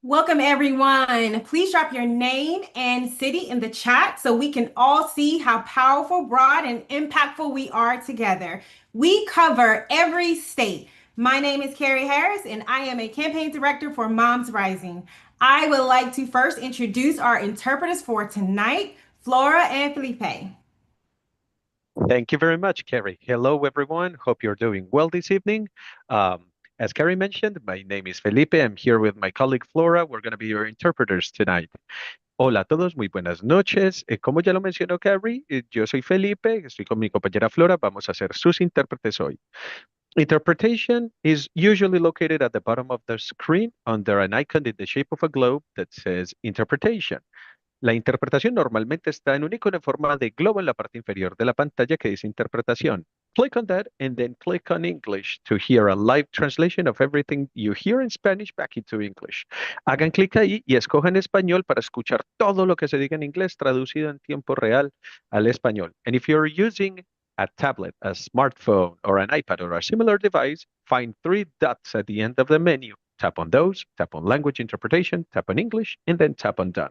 Welcome, everyone. Please drop your name and city in the chat so we can all see how powerful, broad, and impactful we are together. We cover every state. My name is Carrie Harris, and I am a campaign director for Moms Rising. I would like to first introduce our interpreters for tonight, Flora and Felipe. Thank you very much, Carrie. Hello, everyone. Hope you're doing well this evening. As Carrie mentioned, my name is Felipe. I'm here with my colleague Flora. We're going to be your interpreters tonight. Hola a todos, muy buenas noches. Como ya lo mencionó Carrie, yo soy Felipe, estoy con mi compañera Flora. Vamos a ser sus intérpretes hoy. Interpretation is usually located at the bottom of the screen under an icon in the shape of a globe that says Interpretation. La interpretación normalmente está en un icono en forma de globo en la parte inferior de la pantalla que dice interpretación. Click on that and then click on English to hear a live translation of everything you hear in Spanish back into English. Hagan clic ahí y escojan español para escuchar todo lo que se diga en inglés traducido en tiempo real al español. And if you're using a tablet, a smartphone, or an iPad or a similar device, find three dots at the end of the menu. Tap on those, tap on language interpretation, tap on English, and then tap on done.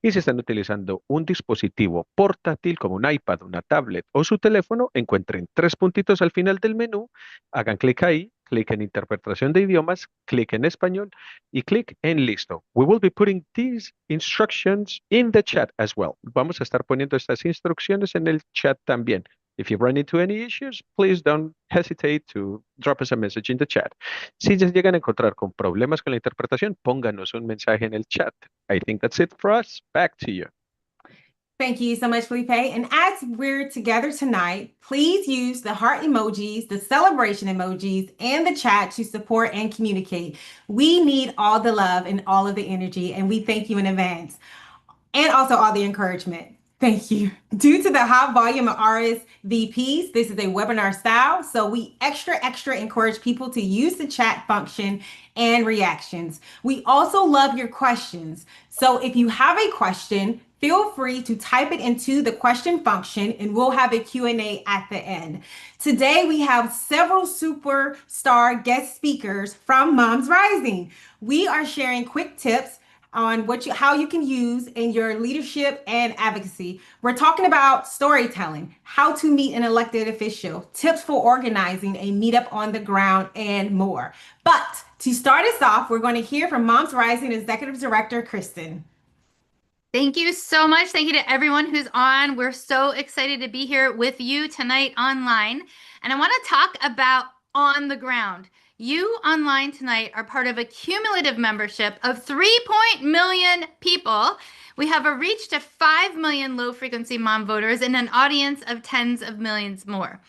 Y si están utilizando un dispositivo portátil como un iPad, una tablet o su teléfono, encuentren tres puntitos al final del menú, hagan clic ahí, clic en interpretación de idiomas, clic en español y clic en listo. We will be putting these instructions in the chat as well. Vamos a estar poniendo estas instrucciones en el chat también. If you run into any issues, please don't hesitate to drop us a message in the chat. Si ya llegan a encontrar con problemas con la interpretación, pónganos un mensaje en el chat. I think that's it for us. Back to you. Thank you so much, Felipe. And as we're together tonight, please use the heart emojis, the celebration emojis, and the chat to support and communicate. We need all the love and all of the energy, and we thank you in advance. And also all the encouragement. Thank you. Due to the high volume of RSVPs, this is a webinar style, so we extra encourage people to use the chat function and reactions. We also love your questions. So if you have a question, feel free to type it into the question function and we'll have a Q&A at the end. Today, we have several superstar guest speakers from Moms Rising. We are sharing quick tips on how you can use in your leadership and advocacy. We're talking about storytelling, how to meet an elected official, tips for organizing a meetup on the ground, and more. But to start us off, we're going to hear from Moms Rising Executive Director, Kristen. Thank you so much. Thank you to everyone who's on. We're so excited to be here with you tonight online. And I want to talk about on the ground. You online tonight are part of a cumulative membership of 3 million people. We have a reach to 5 million low-frequency mom voters and an audience of tens of millions more.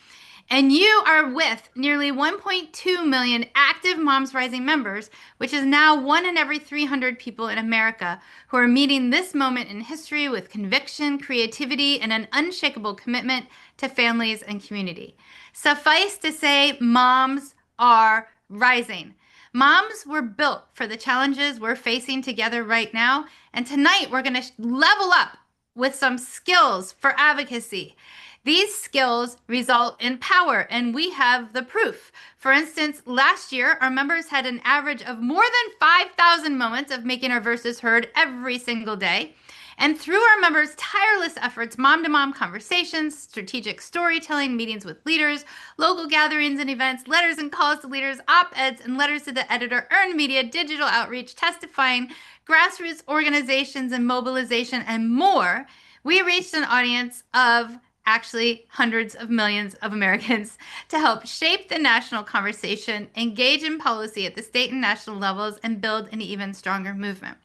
And you are with nearly 1.2 million active Moms Rising members, which is now 1 in every 300 people in America who are meeting this moment in history with conviction, creativity, and an unshakable commitment to families and community. Suffice to say, moms are rising. Moms were built for the challenges we're facing together right now. And tonight we're going to level up with some skills for advocacy. These skills result in power, and we have the proof. For instance, last year, our members had an average of more than 5,000 moments of making our voices heard every single day. And through our members' tireless efforts, mom-to-mom conversations, strategic storytelling, meetings with leaders, local gatherings and events, letters and calls to leaders, op-eds and letters to the editor, earned media, digital outreach, testifying, grassroots organizations and mobilization, and more, we reached an audience of actually hundreds of millions of Americans to help shape the national conversation, engage in policy at the state and national levels, and build an even stronger movement.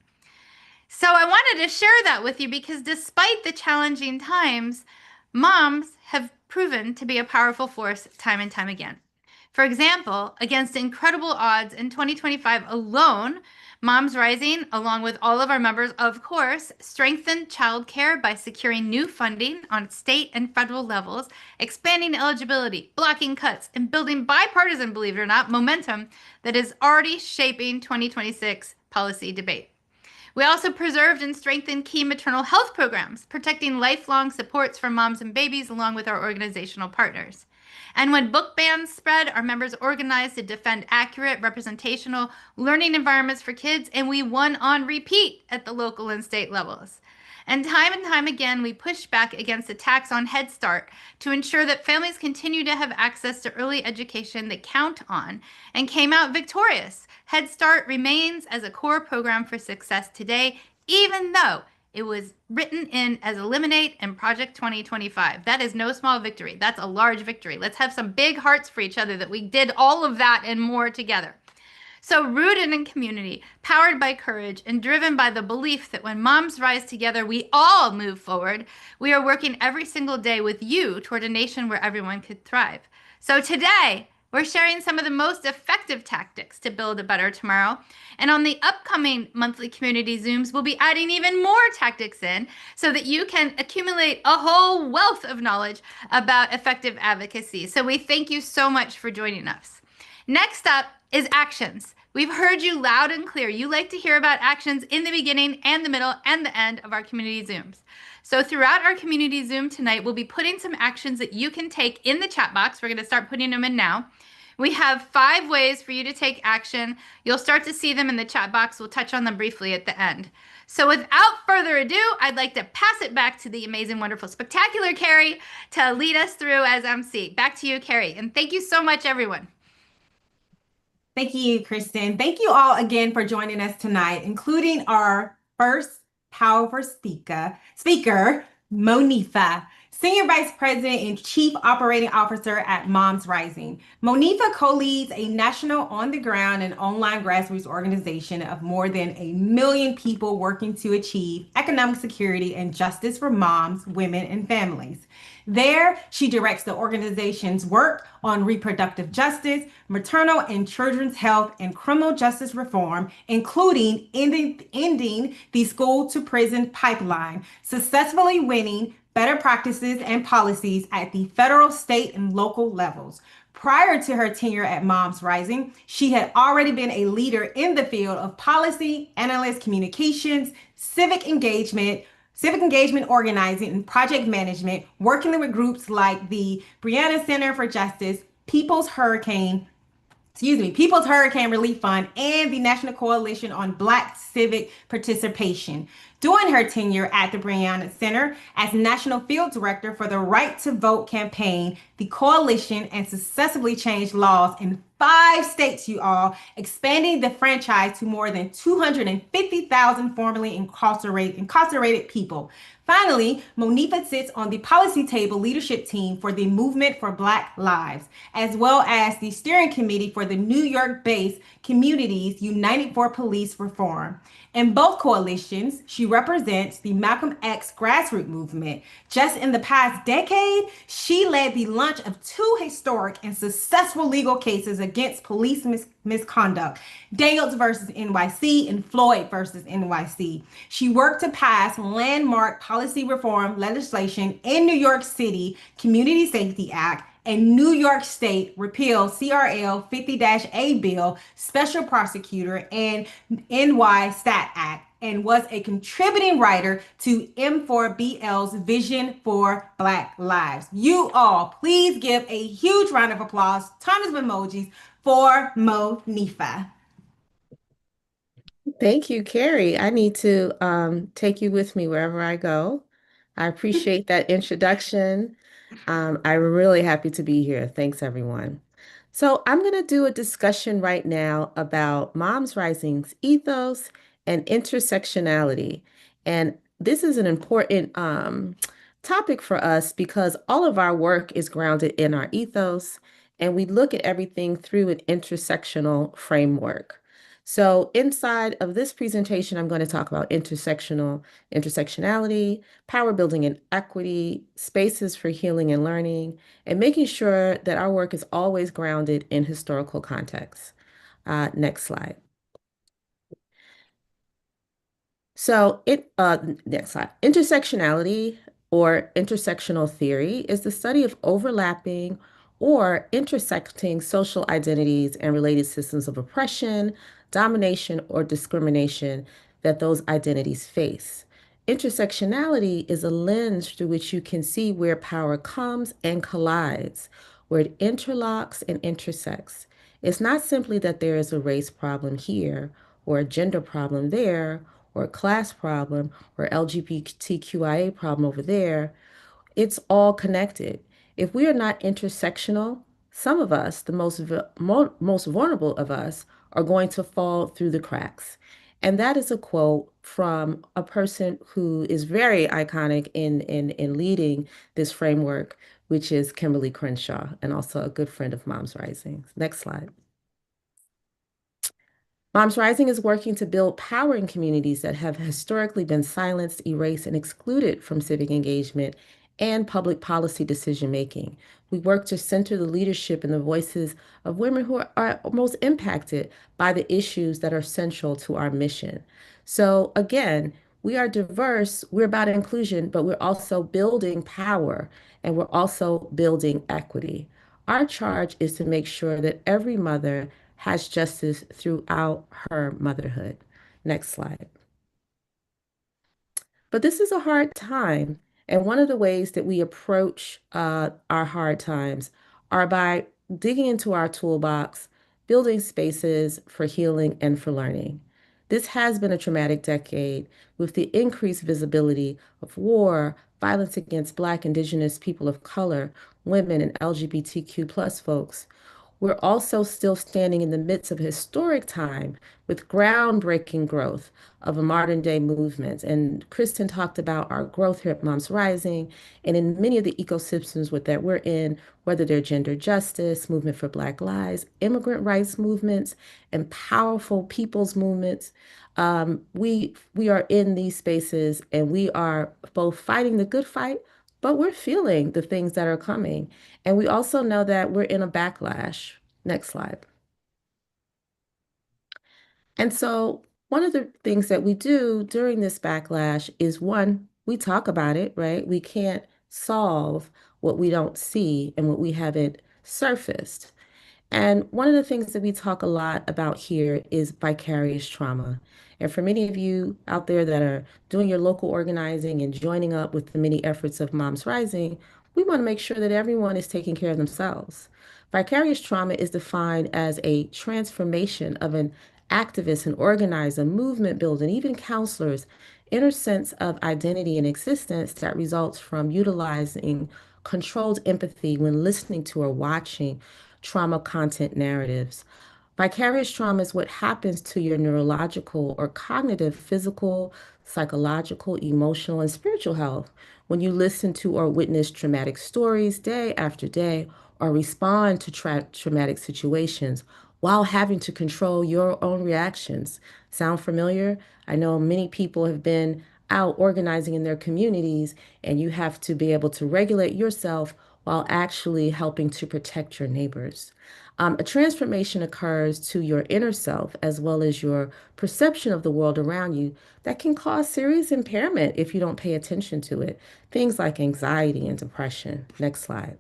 So I wanted to share that with you because despite the challenging times, moms have proven to be a powerful force time and time again. For example, against incredible odds in 2025 alone, Moms Rising, along with all of our members, of course, strengthened childcare by securing new funding on state and federal levels, expanding eligibility, blocking cuts, and building bipartisan, believe it or not, momentum that is already shaping 2026 policy debate. We also preserved and strengthened key maternal health programs, protecting lifelong supports for moms and babies along with our organizational partners. And when book bans spread, our members organized to defend accurate, representational learning environments for kids, and we won on repeat at the local and state levels. And time again, we pushed back against attacks on Head Start to ensure that families continue to have access to early education they count on, and came out victorious. Head Start remains as a core program for success today, even though it was written in as Eliminate and Project 2025. That is no small victory. That's a large victory. Let's have some big hearts for each other that we did all of that and more together. So, rooted in community, powered by courage, and driven by the belief that when moms rise together, we all move forward, we are working every single day with you toward a nation where everyone could thrive. So, today, we're sharing some of the most effective tactics to build a better tomorrow. And on the upcoming monthly community Zooms, we'll be adding even more tactics in so that you can accumulate a whole wealth of knowledge about effective advocacy. So we thank you so much for joining us. Next up is actions. We've heard you loud and clear. You like to hear about actions in the beginning and the middle and the end of our community Zooms. So throughout our community Zoom tonight, we'll be putting some actions that you can take in the chat box. We're going to start putting them in now. We have 5 ways for you to take action. You'll start to see them in the chat box. We'll touch on them briefly at the end. So without further ado, I'd like to pass it back to the amazing, wonderful, spectacular Carrie to lead us through as MC. Back to you, Carrie. And thank you so much, everyone. Thank you, Kristen. Thank you all again for joining us tonight, including our first powerful speaker, Monifa, Senior Vice President and Chief Operating Officer at MomsRising. Monifa co-leads a national on-the-ground and online grassroots organization of more than 1 million people working to achieve economic security and justice for moms, women, and families. There, she directs the organization's work on reproductive justice, maternal and children's health, and criminal justice reform, including ending the school-to-prison pipeline, successfully winning better practices and policies at the federal, state, and local levels. Prior to her tenure at MomsRising, she had already been a leader in the field of policy, analyst communications, civic engagement organizing, and project management, working with groups like the Breonna Center for Justice, People's Hurricane Relief Fund, and the National Coalition on Black Civic Participation. During her tenure at the Breonna Center as National Field Director for the Right to Vote campaign, the coalition and successfully changed laws in 5 states, you all, expanding the franchise to more than 250,000 formerly incarcerated people. Finally, Monifa sits on the policy table leadership team for the Movement for Black Lives, as well as the steering committee for the New York-based Communities United for Police Reform. In both coalitions, she represents the Malcolm X grassroots movement. Just in the past decade, she led the launch of 2 historic and successful legal cases against police misconduct, Daniels versus NYC and Floyd versus NYC. She worked to pass landmark policy reform legislation in New York City Community Safety Act and New York State repeal CRL 50-A bill, special prosecutor, and NY Stat Act, and was a contributing writer to M4BL's Vision for Black Lives. You all, please give a huge round of applause, tons of emojis for Monifa. Thank you, Carrie. I need to take you with me wherever I go. I appreciate that introduction. I'm really happy to be here. Thanks, everyone. So I'm going to do a discussion right now about MomsRising's ethos and intersectionality. And this is an important topic for us because all of our work is grounded in our ethos, and we look at everything through an intersectional framework. So inside of this presentation, I'm going to talk about intersectionality, power building and equity, spaces for healing and learning, and making sure that our work is always grounded in historical context. Next slide. So next slide. Intersectionality or intersectional theory is the study of overlapping or intersecting social identities and related systems of oppression, domination, or discrimination that those identities face. Intersectionality is a lens through which you can see where power comes and collides, where it interlocks and intersects. It's not simply that there is a race problem here, or a gender problem there, or a class problem, or LGBTQIA problem over there. It's all connected. If we are not intersectional, some of us, the most vulnerable of us, are going to fall through the cracks. And that is a quote from a person who is very iconic in leading this framework, which is Kimberly Crenshaw, and also a good friend of Moms Rising. Next slide. Moms Rising is working to build power in communities that have historically been silenced, erased, and excluded from civic engagement and public policy decision making. We work to center the leadership and the voices of women who are most impacted by the issues that are central to our mission. So, again, we are diverse, we're about inclusion, but we're also building power and we're also building equity. Our charge is to make sure that every mother has justice throughout her motherhood. Next slide. But this is a hard time. And one of the ways that we approach our hard times are by digging into our toolbox, building spaces for healing and for learning. This has been a traumatic decade with the increased visibility of war, violence against Black, Indigenous, people of color, women, and LGBTQ plus folks. We're also still standing in the midst of a historic time with groundbreaking growth of a modern day movement. And Kristen talked about our growth here at Moms Rising and in many of the ecosystems that we're in, whether they're gender justice, movement for Black lives, immigrant rights movements, and powerful people's movements. We are in these spaces and we are both fighting the good fight, but we're feeling the things that are coming. And we also know that we're in a backlash. Next slide. And so, one of the things that we do during this backlash is one, we talk about it, right? We can't solve what we don't see and what we haven't surfaced. And one of the things that we talk a lot about here is vicarious trauma. And for many of you out there that are doing your local organizing and joining up with the many efforts of Moms Rising, we want to make sure that everyone is taking care of themselves. Vicarious trauma is defined as a transformation of an activist, an organizer, movement builder, and even counselor's inner sense of identity and existence that results from utilizing controlled empathy when listening to or watching trauma content narratives. Vicarious trauma is what happens to your neurological or cognitive, physical, psychological, emotional, and spiritual health when you listen to or witness traumatic stories day after day or respond to traumatic situations while having to control your own reactions. Sound familiar? I know many people have been out organizing in their communities, and you have to be able to regulate yourself while actually helping to protect your neighbors. A transformation occurs to your inner self as well as your perception of the world around you that can cause serious impairment if you don't pay attention to it. Things like anxiety and depression. Next slide.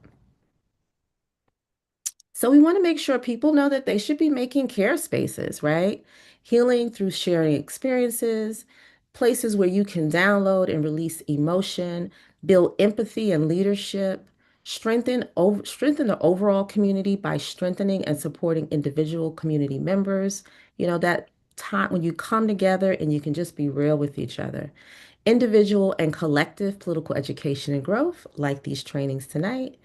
So we want to make sure people know that they should be making care spaces, right? Healing through sharing experiences, places where you can download and release emotion, build empathy and leadership, strengthen the overall community by strengthening and supporting individual community members. You know, that time when you come together and you can just be real with each other. Individual and collective political education and growth, like these trainings tonight,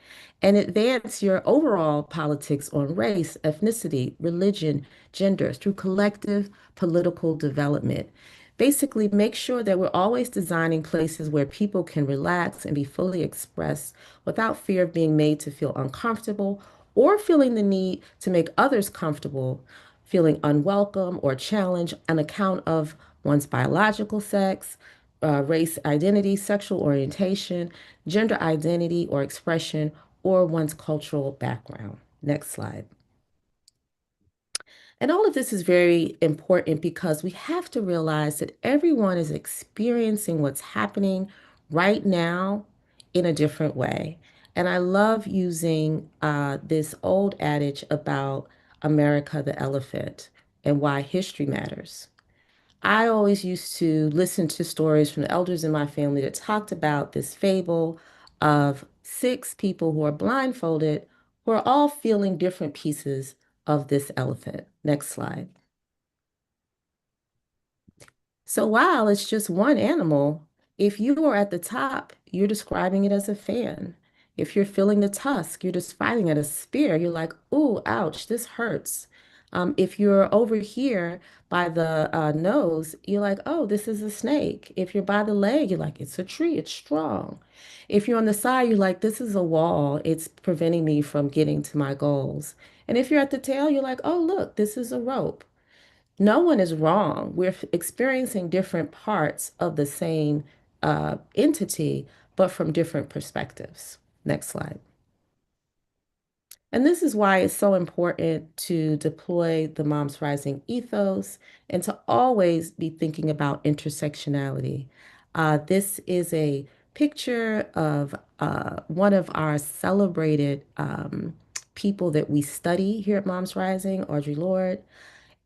and advance your overall politics on race, ethnicity, religion, gender through collective political development. Basically, make sure that we're always designing places where people can relax and be fully expressed without fear of being made to feel uncomfortable or feeling the need to make others comfortable, feeling unwelcome or challenged on account of one's biological sex, race identity, sexual orientation, gender identity or expression, or one's cultural background. Next slide. And all of this is very important because we have to realize that everyone is experiencing what's happening right now in a different way. And I love using this old adage about America the elephant and why history matters. I always used to listen to stories from the elders in my family that talked about this fable of six people who are blindfolded We're all feeling different pieces of this elephant. Next slide. So while it's just one animal, if you are at the top, you're describing it as a fan. If you're feeling the tusk, you're describing it as a spear. You're like, ooh, ouch, this hurts. If you're over here by the nose, you're like, oh, this is a snake. If you're by the leg, you're like, it's a tree, it's strong. If you're on the side, you're like, this is a wall. It's preventing me from getting to my goals. And if you're at the tail, you're like, oh, look, this is a rope. No one is wrong. We're experiencing different parts of the same entity, but from different perspectives. Next slide. And this is why it's so important to deploy the Moms Rising ethos and to always be thinking about intersectionality. This is a picture of one of our celebrated people that we study here at Moms Rising, Audre Lorde.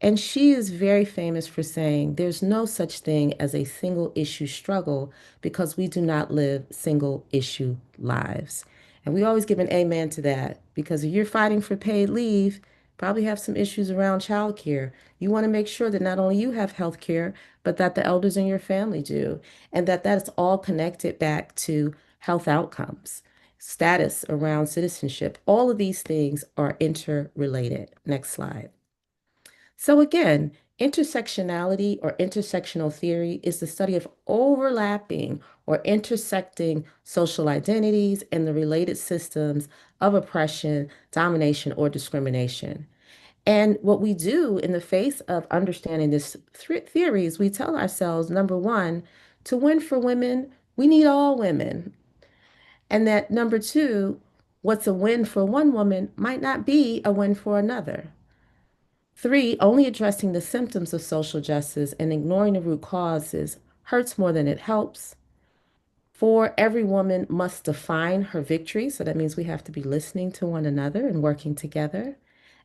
And she is very famous for saying there's no such thing as a single issue struggle because we do not live single issue lives. And we always give an amen to that because if you're fighting for paid leave, probably have some issues around childcare. You want to make sure that not only you have health care, but that the elders in your family do, and that is all connected back to health outcomes, status around citizenship. All of these things are interrelated. Next slide. So again, intersectionality or intersectional theory is the study of overlapping or intersecting social identities and the related systems of oppression, domination, or discrimination. And what we do in the face of understanding this theory is we tell ourselves, number one, to win for women, we need all women. And that number two, what's a win for one woman might not be a win for another. Three, only addressing the symptoms of social justice and ignoring the root causes hurts more than it helps. Four, every woman must define her victory. So that means we have to be listening to one another and working together.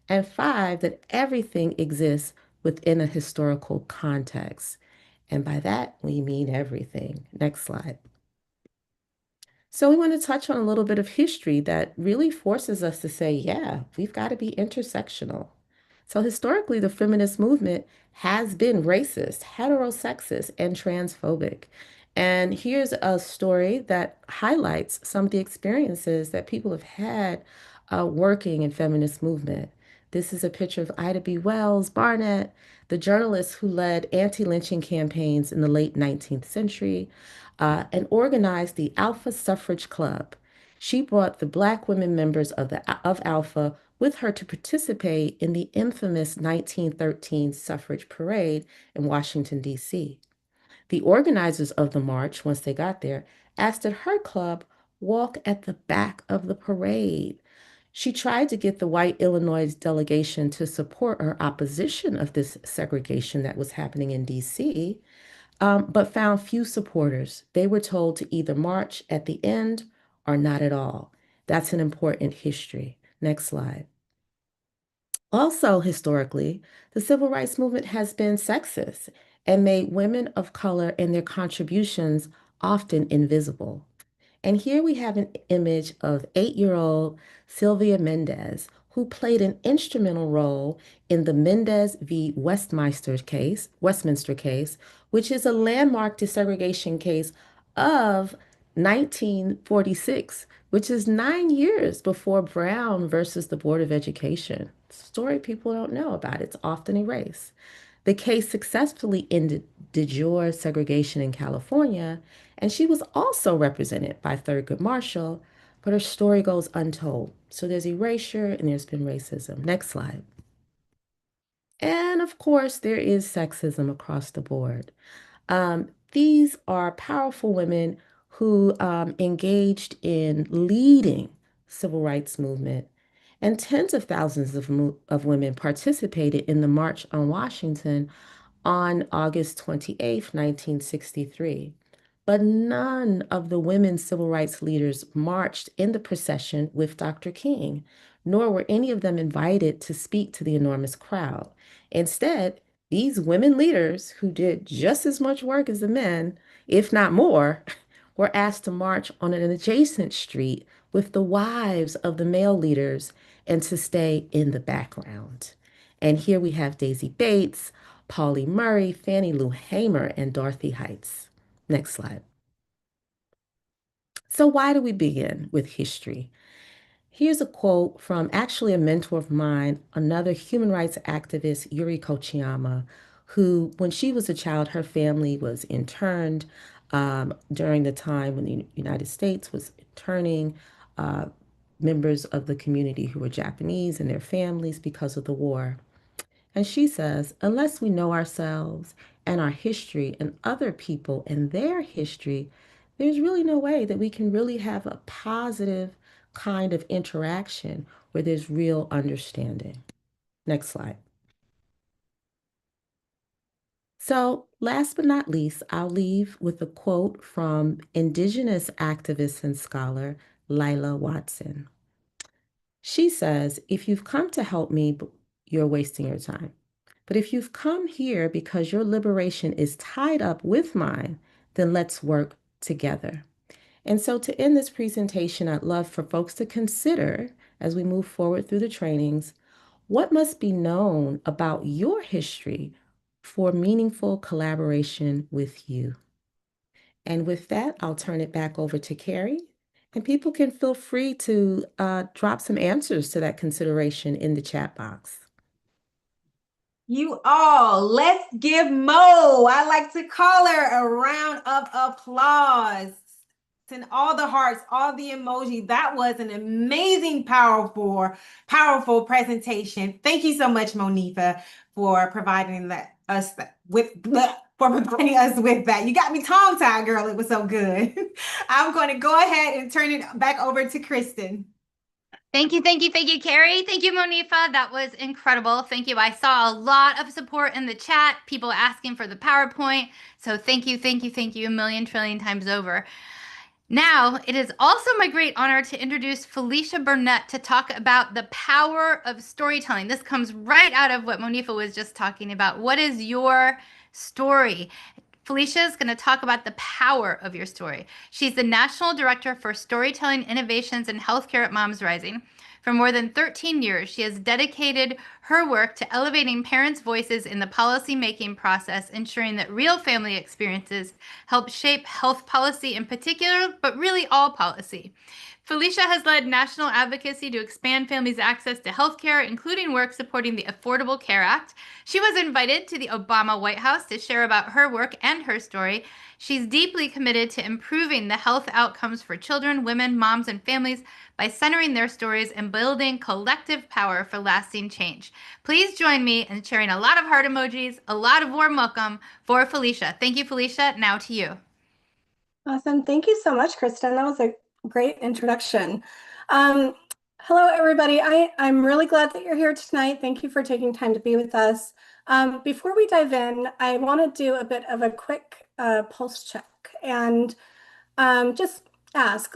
And five, that everything exists within a historical context. And by that, we mean everything. Next slide. So we want to touch on a little bit of history that really forces us to say, yeah, we've got to be intersectional. So historically, the feminist movement has been racist, heterosexist, and transphobic. And here's a story that highlights some of the experiences that people have had working in feminist movement. This is a picture of Ida B. Wells Barnett, the journalist who led anti-lynching campaigns in the late 19th century and organized the Alpha Suffrage Club. She brought the Black women members of Alpha with her to participate in the infamous 1913 suffrage parade in Washington, D.C. The organizers of the march, once they got there, asked that her club walk at the back of the parade. She tried to get the white Illinois delegation to support her opposition of this segregation that was happening in D.C., but found few supporters. They were told to either march at the end or not at all. That's an important history. Next slide. Also, historically, the civil rights movement has been sexist and made women of color and their contributions often invisible. And here we have an image of 8-year-old Sylvia Mendez, who played an instrumental role in the Mendez v. Westminster case, which is a landmark desegregation case of 1946, which is 9 years before Brown versus the Board of Education. Story people don't know about. It's often erased. The case successfully ended de jure segregation in California, and she was also represented by Thurgood Marshall, but her story goes untold. So there's erasure and there's been racism. Next slide. And of course, there is sexism across the board. These are powerful women who engaged in leading civil rights movement, and tens of thousands of women participated in the March on Washington on August 28th, 1963. But none of the women civil rights leaders marched in the procession with Dr. King, nor were any of them invited to speak to the enormous crowd. Instead, these women leaders, who did just as much work as the men, if not more, were asked to march on an adjacent street with the wives of the male leaders and to stay in the background. And here we have Daisy Bates, Polly Murray, Fannie Lou Hamer, and Dorothy Heights. Next slide. So why do we begin with history? Here's a quote from actually a mentor of mine, another human rights activist, Yuri Kochiyama, who, when she was a child, her family was interned during the time when the United States was interning members of the community who were Japanese and their families because of the war. And she says, unless we know ourselves and our history and other people and their history, there's really no way that we can really have a positive kind of interaction where there's real understanding. Next slide. So, last but not least, I'll leave with a quote from Indigenous activist and scholar Lila Watson. She says, if you've come to help me, you're wasting your time. But if you've come here because your liberation is tied up with mine, then let's work together. And so to end this presentation, I'd love for folks to consider, as we move forward through the trainings, what must be known about your history for meaningful collaboration with you. And with that, I'll turn it back over to Carrie. And people can feel free to drop some answers to that consideration in the chat box. You all, let's give Mo, I like to call her, a round of applause. And all the hearts, all the emoji. That was an amazing, powerful presentation. Thank you so much, Monifa, for providing us with that. You got me tongue-tied, girl. It was so good. I'm going to go ahead and turn it back over to Kristen. Thank you, Carrie. Thank you, Monifa. That was incredible. Thank you. I saw a lot of support in the chat, people asking for the PowerPoint. So thank you a million trillion times over. Now, it is also my great honor to introduce Felicia Burnett to talk about the power of storytelling. This comes right out of what Monifa was just talking about. What is your story? Felicia is going to talk about the power of your story. She's the National Director for Storytelling Innovations in Healthcare at MomsRising. For more than 13 years, she has dedicated her work to elevating parents' voices in the policy-making process, ensuring that real family experiences help shape health policy in particular, but really all policy. Felicia has led national advocacy to expand families' access to health care, including work supporting the Affordable Care Act. She was invited to the Obama White House to share about her work and her story. She's deeply committed to improving the health outcomes for children, women, moms, and families by centering their stories and building collective power for lasting change. Please join me in sharing a lot of heart emojis, a lot of warm welcome for Felicia. Thank you, Felicia. Now to you. Awesome. Thank you so much, Kristen. That was a great introduction. Hello, everybody. I'm really glad that you're here tonight. Thank you for taking time to be with us. Before we dive in, I want to do a bit of a quick pulse check and just ask,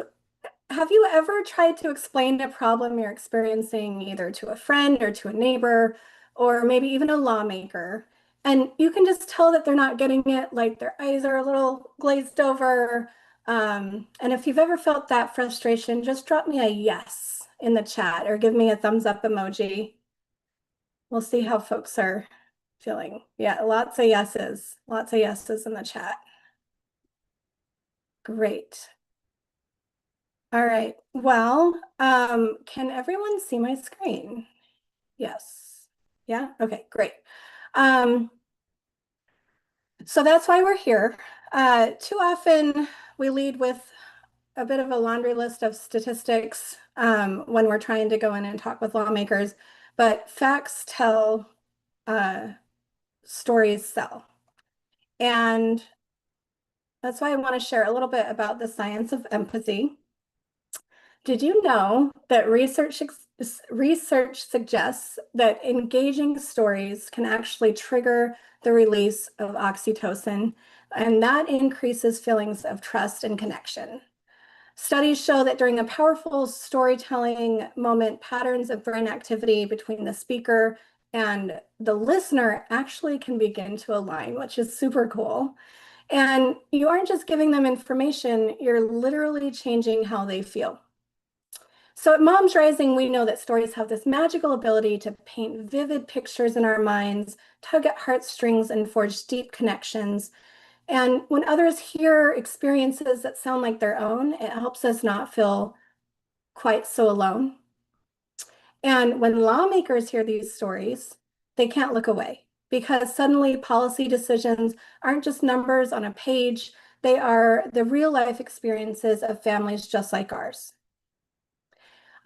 have you ever tried to explain a problem you're experiencing either to a friend or to a neighbor, or maybe even a lawmaker? And you can just tell that they're not getting it, like their eyes are a little glazed over. And if you've ever felt that frustration, just drop me a yes in the chat or give me a thumbs up emoji. We'll see how folks are feeling. Yeah, lots of yeses in the chat. Great. All right, well, can everyone see my screen? Yes. Yeah, okay, great. So that's why we're here. Too often we lead with a bit of a laundry list of statistics when we're trying to go in and talk with lawmakers, but facts tell, stories sell. And that's why I want to share a little bit about the science of empathy. Did you know that research suggests that engaging stories can actually trigger the release of oxytocin, and that increases feelings of trust and connection? Studies show that during a powerful storytelling moment, patterns of brain activity between the speaker and the listener actually can begin to align, which is super cool. And you aren't just giving them information, you're literally changing how they feel. So at Moms Rising, we know that stories have this magical ability to paint vivid pictures in our minds, tug at heartstrings, and forge deep connections. And when others hear experiences that sound like their own, it helps us not feel quite so alone. And when lawmakers hear these stories, they can't look away because suddenly policy decisions aren't just numbers on a page, they are the real life experiences of families just like ours.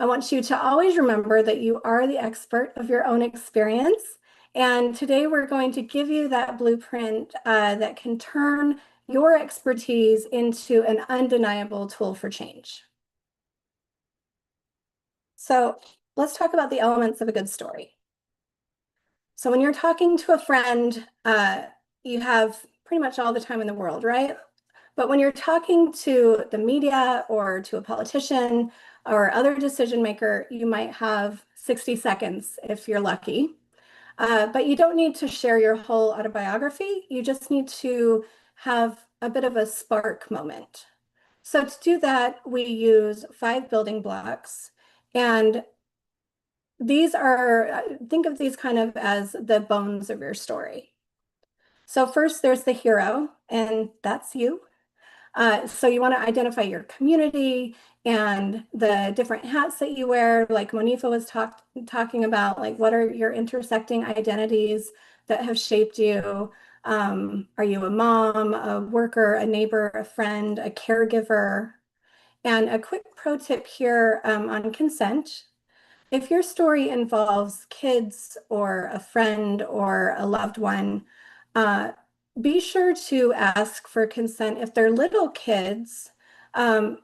I want you to always remember that you are the expert of your own experience. And today we're going to give you that blueprint that can turn your expertise into an undeniable tool for change. So let's talk about the elements of a good story. So when you're talking to a friend, you have pretty much all the time in the world, right? But when you're talking to the media or to a politician or other decision maker, you might have 60 seconds if you're lucky. But you don't need to share your whole autobiography. You just need to have a bit of a spark moment. So to do that, we use 5 building blocks. And these are, think of these kind of as the bones of your story. So first there's the hero, and that's you. So you want to identify your community and the different hats that you wear, like Monifa was talking about, like what are your intersecting identities that have shaped you? Are you a mom, a worker, a neighbor, a friend, a caregiver? And a quick pro tip here on consent. If your story involves kids or a friend or a loved one, be sure to ask for consent. If they're little kids,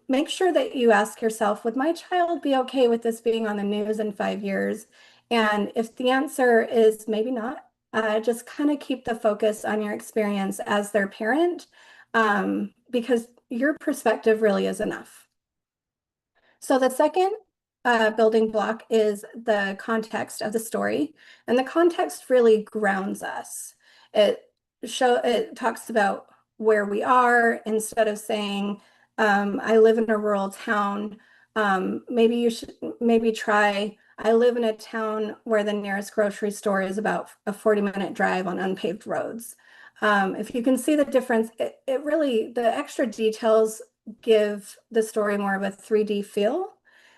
make sure that you ask yourself, would my child be okay with this being on the news in 5 years? And if the answer is maybe not, just kind of keep the focus on your experience as their parent, because your perspective really is enough. So the second building block is the context of the story, and the context really grounds us. It talks about where we are instead of saying, I live in a rural town. Maybe you should try, I live in a town where the nearest grocery store is about a 40-minute drive on unpaved roads. If you can see the difference, it really, the extra details give the story more of a 3D feel.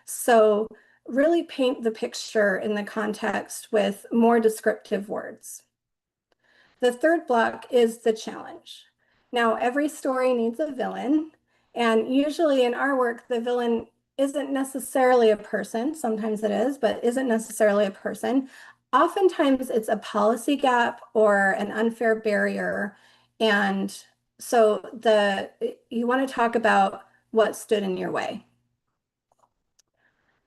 So really paint the picture in the context with more descriptive words. The third block is the challenge. Now, every story needs a villain, and usually in our work, the villain isn't necessarily a person. Sometimes it is, but isn't necessarily a person. Oftentimes it's a policy gap or an unfair barrier. And so you want to talk about what stood in your way.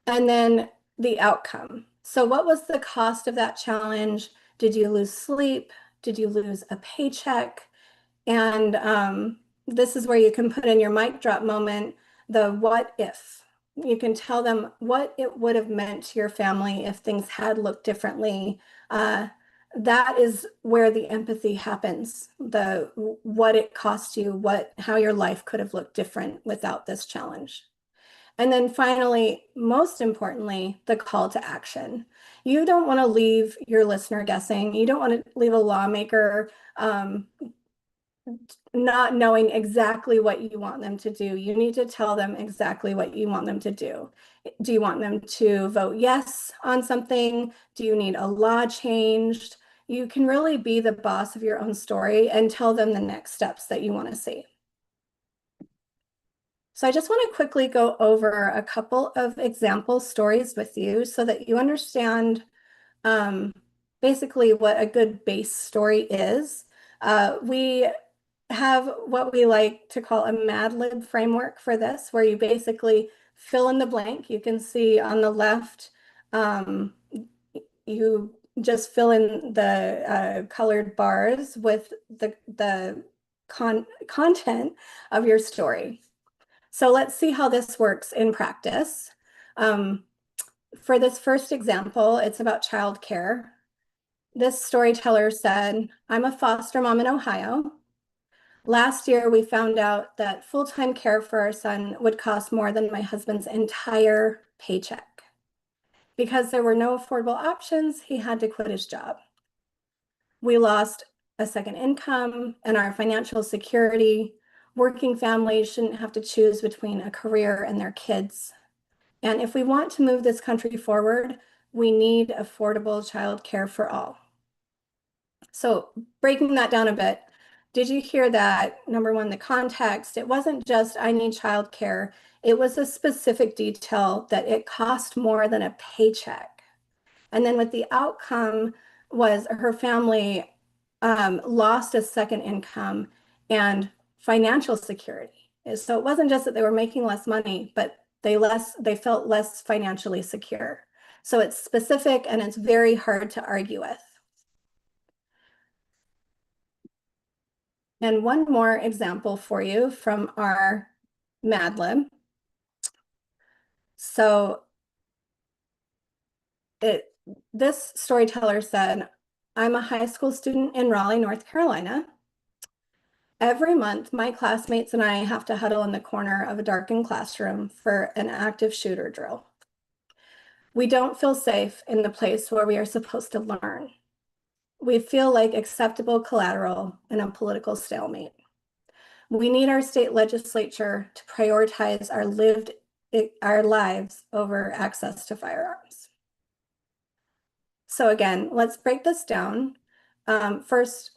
And then the outcome. So what was the cost of that challenge? Did you lose sleep? Did you lose a paycheck? And this is where you can put in your mic drop moment, the what if. You can tell them what it would have meant to your family if things had looked differently. That is where the empathy happens, the what it cost you, how your life could have looked different without this challenge. And then finally, most importantly, the call to action. You don't want to leave your listener guessing. You don't want to leave a lawmaker not knowing exactly what you want them to do. You need to tell them exactly what you want them to do. Do you want them to vote yes on something? Do you need a law changed? You can really be the boss of your own story and tell them the next steps that you want to see. So I just want to quickly go over a couple of example stories with you so that you understand basically what a good base story is. We have what we like to call a Mad Lib framework for this, where you basically fill in the blank. You can see on the left, you just fill in the colored bars with the content of your story. So let's see how this works in practice. For this first example, it's about childcare. This storyteller said, I'm a foster mom in Ohio. Last year, we found out that full-time care for our son would cost more than my husband's entire paycheck. Because there were no affordable options, he had to quit his job. We lost a second income and our financial security. Working families shouldn't have to choose between a career and their kids. And if we want to move this country forward, we need affordable childcare for all. So breaking that down a bit, did you hear that? Number one, the context, it wasn't just I need childcare. It was a specific detail that it cost more than a paycheck. And then what the outcome was her family lost a second income and financial security. So it wasn't just that they were making less money, but they felt less financially secure. So it's specific and it's very hard to argue with. And one more example for you from our Mad Lib. So this storyteller said, I'm a high school student in Raleigh, North Carolina. Every month, my classmates and I have to huddle in the corner of a darkened classroom for an active shooter drill. We don't feel safe in the place where we are supposed to learn. We feel like acceptable collateral in a political stalemate. We need our state legislature to prioritize our lives over access to firearms. So again, let's break this down. First,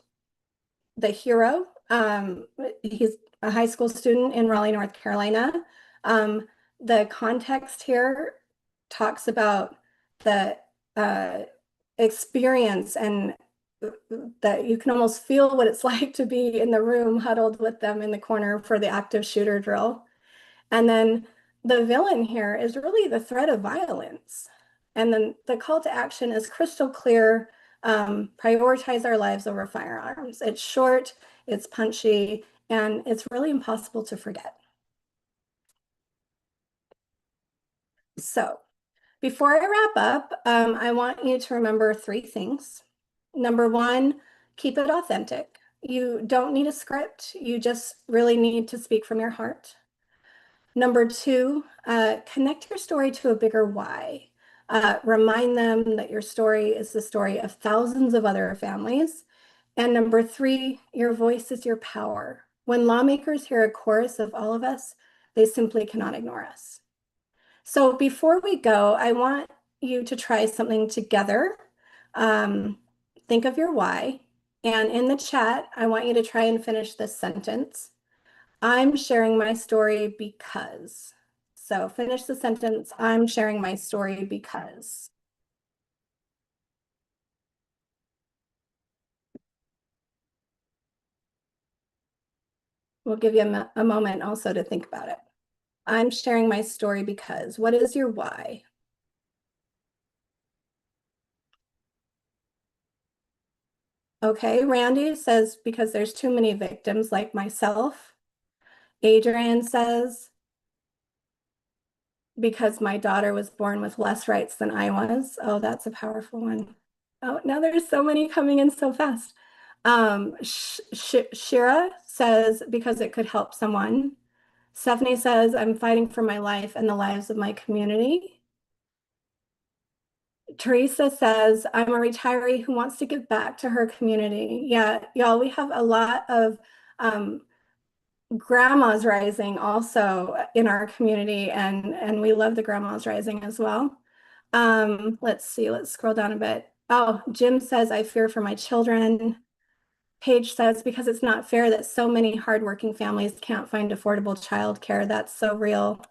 the hero. He's a high school student in Raleigh, North Carolina. The context here talks about the experience and that you can almost feel what it's like to be in the room huddled with them in the corner for the active shooter drill. And then the villain here is really the threat of violence. And then the call to action is crystal clear. Prioritize our lives over firearms. It's short, it's punchy, and it's really impossible to forget. So before I wrap up, I want you to remember 3 things. Number 1, keep it authentic. You don't need a script. You just really need to speak from your heart. Number 2, connect your story to a bigger why. Remind them that your story is the story of thousands of other families. And number 3, your voice is your power. When lawmakers hear a chorus of all of us, they simply cannot ignore us. So before we go, I want you to try something together. Think of your why. And in the chat, I want you to try and finish this sentence. I'm sharing my story because. So finish the sentence, I'm sharing my story because. We'll give you a moment also to think about it. I'm sharing my story because. What is your why? Okay, Randy says, because there's too many victims like myself. Adrian says, because my daughter was born with less rights than I was. Oh, that's a powerful one. Oh, now there's so many coming in so fast. Shira says, because it could help someone. Stephanie says, I'm fighting for my life and the lives of my community. Teresa says, I'm a retiree who wants to give back to her community. Yeah, y'all, we have a lot of grandmas rising also in our community, and we love the grandmas rising as well. Let's see, let's scroll down a bit. Oh, Jim says, I fear for my children. Paige says, because it's not fair that so many hardworking families can't find affordable childcare. That's so real.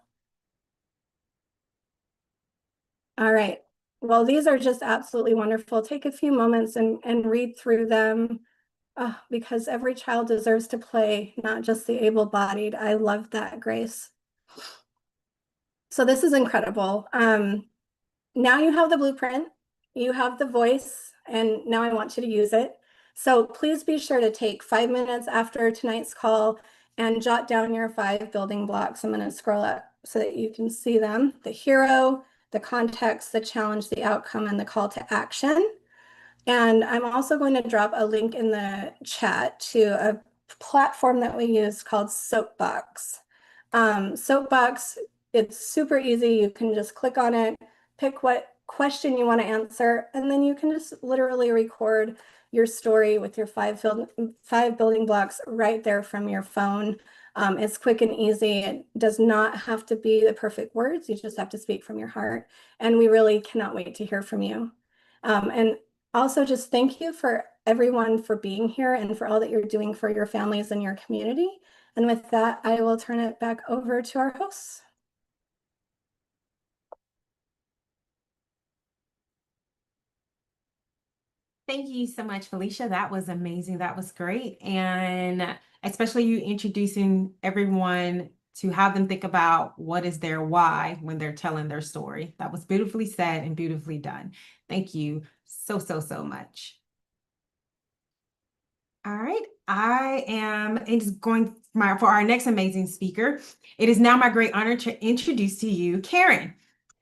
All right. Well, these are just absolutely wonderful. Take a few moments and read through them because every child deserves to play, not just the able-bodied. I love that, Grace. So this is incredible. Now you have the blueprint, you have the voice, and now I want you to use it. So please be sure to take 5 minutes after tonight's call and jot down your 5 building blocks. I'm going to scroll up so that you can see them. The hero, the context, the challenge, the outcome, and the call to action. And I'm also going to drop a link in the chat to a platform that we use called Soapbox. Soapbox It's super easy. You can just click on it, pick what question you want to answer, and then you can just literally record your story with your five building blocks right there from your phone. It's quick and easy. It does not have to be the perfect words. You just have to speak from your heart. And we really cannot wait to hear from you. And also just thank you for everyone for being here and for all that you're doing for your families and your community. And with that, I will turn it back over to our hosts. Thank you so much, Felicia. That was amazing. That was great. And especially you introducing everyone to have them think about what is their why when they're telling their story. That was beautifully said and beautifully done. Thank you so, so, so much. All right, I am just going for our next amazing speaker. It is now my great honor to introduce to you Karen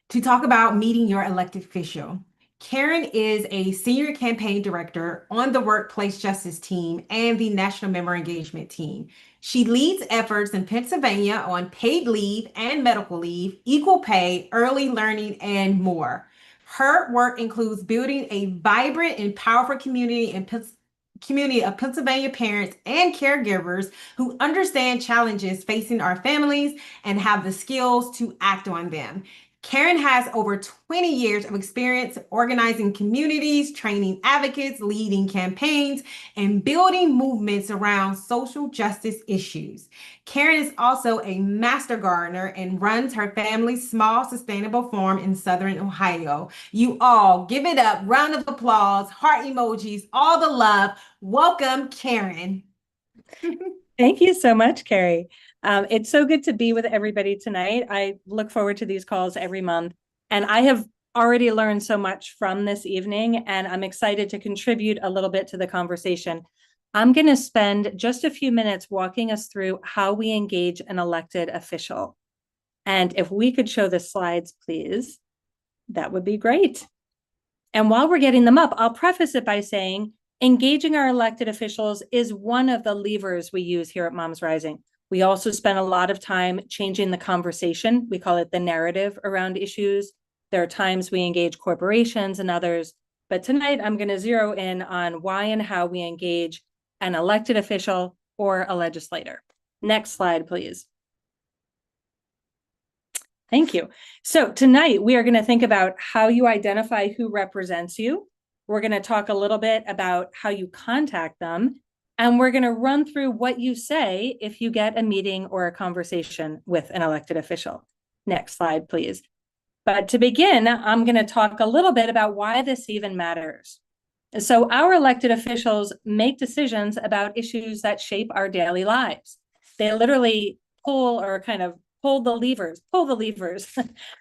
to talk about meeting your elected official. Karen is a senior campaign director on the Workplace Justice Team and the National Member Engagement Team. She leads efforts in Pennsylvania on paid leave and medical leave, equal pay, early learning, and more. Her work includes building a vibrant and powerful community of Pennsylvania parents and caregivers who understand challenges facing our families and have the skills to act on them. Karen has over 20 years of experience organizing communities, training advocates, leading campaigns, and building movements around social justice issues. Karen is also a master gardener and runs her family's small sustainable farm in Southern Ohio. You all give it up. Round of applause, heart emojis, all the love. Welcome, Karen. Thank you so much, Carrie. It's so good to be with everybody tonight. I look forward to these calls every month, and I have already learned so much from this evening, and I'm excited to contribute a little bit to the conversation. I'm going to spend just a few minutes walking us through how we engage an elected official. And if we could show the slides, please, that would be great. And while we're getting them up, I'll preface it by saying, engaging our elected officials is one of the levers we use here at Moms Rising. We also spend a lot of time changing the conversation. We call it the narrative around issues. There are times we engage corporations and others, but tonight I'm going to zero in on why and how we engage an elected official or a legislator. Next slide, please. Thank you. So tonight we are going to think about how you identify who represents you. We're going to talk a little bit about how you contact them, and we're going to run through what you say if you get a meeting or a conversation with an elected official. Next slide, please. But to begin, I'm going to talk a little bit about why this even matters. So our elected officials make decisions about issues that shape our daily lives. They literally pull the levers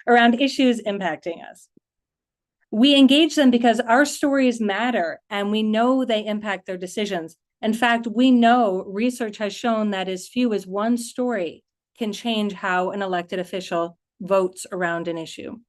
around issues impacting us. We engage them because our stories matter and we know they impact their decisions. In fact, we know research has shown that as few as one story can change how an elected official votes around an issue.